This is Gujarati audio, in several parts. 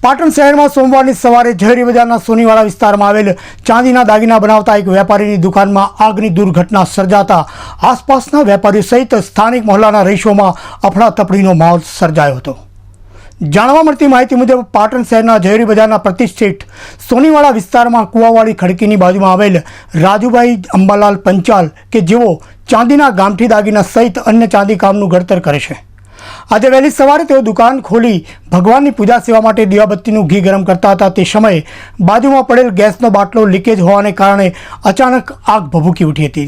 પાટણ શહેરમાં સોમવારની સવારે ઝવેરી બજારના સોનીવાડા વિસ્તારમાં આવેલ ચાંદીના દાગીના બનાવતા એક વેપારીની દુકાનમાં આગની દુર્ઘટના સર્જાતા આસપાસના વેપારીઓ સહિત સ્થાનિક મહોલ્લાના રહીશોમાં અફડાતફડીનો માહોલ સર્જાયો હતો। જાણવા મળતી માહિતી મુજબ પાટણ શહેરના ઝવેરી બજારના પ્રતિષ્ઠિત સોનીવાડા વિસ્તારમાં કુવાવાડી ખડકીની બાજુમાં આવેલ રાજુભાઈ અંબાલાલ પંચાલ કે જેઓ ચાંદીના ગામઠી દાગીના સહિત અન્ય ચાંદી કામનું ઘડતર કરે છે। આજે વહેલી સવારે તેઓ દુકાન ખોલી ભગવાનની પૂજા સેવા માટે દીવાબત્તીનું ઘી ગરમ કરતા હતા। તે સમયે બાજુમાં પડેલ ગેસનો બાટલો લીકેજ હોવાને કારણે અચાનક આગ ભભૂકી ઉઠી હતી।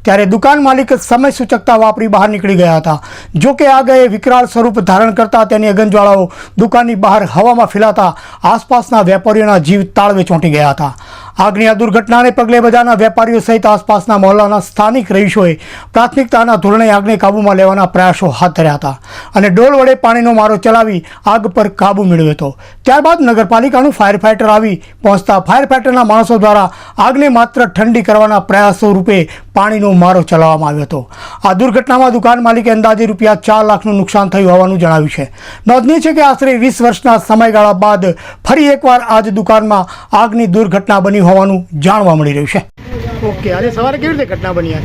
ત્યારે દુકાન માલિક સમય સૂચકતા વાપરી બહાર નીકળી ગયા હતા। જો કે આગએ વિકરાળ સ્વરૂપ ધારણ કરતા તેની અગનજ્વાળાઓ દુકાનની બહાર હવામાં ફેલાતા આસપાસના વેપારીઓના જીવ તાળવે ચોંટી ગયા હતા। આગની આ દુર્ઘટનાને પગલે બજારના વેપારીઓ સહિત આસપાસના મહોલ્લાના સ્થાનિક રહીશોએ પ્રાથમિકતાના ધોરણે આગને કાબૂમાં લેવાના પ્રયાસો હાથ ધર્યા હતા અને ડોલ વડે પાણીનો મારો ચલાવી આગ પર કાબૂ મેળવ્યો હતો। ત્યારબાદ નગરપાલિકાનું ફાયર ફાઇટર આવી પહોંચતા ફાયર ફાઇટરના માણસો દ્વારા આગને માત્ર ઠંડી કરવાના પ્રયાસો રૂપે પાણીનો મારો ચલાવવામાં આવ્યો હતો। આ દુર્ઘટનામાં દુકાન માલિકે અંદાજે રૂપિયા 4 લાખનું નુકસાન થયું હોવાનું જણાવ્યું છે। નોંધનીય છે કે આશરે 20 વર્ષના સમયગાળા બાદ ફરી એકવાર આજ દુકાનમાં આગની દુર્ઘટના બની હોવાનું જાણવા મળી રહ્યું છે। ઓકે, આજે સવારે કેવી રીતે ઘટના બની?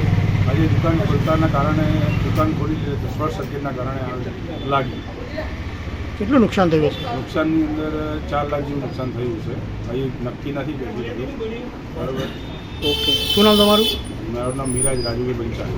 આજે દુકાન ખોલતાના કારણે દુકાન ખોલી શોર્ટ સર્કિટના કારણે આગ લાગી। કેટલું નુકસાન થયું છે? નુકસાનની અંદર 4 લાખ જેવું નુકસાન થયું છે। અહીં નક્કી નથી કર્યું બરાબર। ઓકે, શું નામ તમારું? મારું નામ મિરાજ રાજુભાઈ પંચાલ।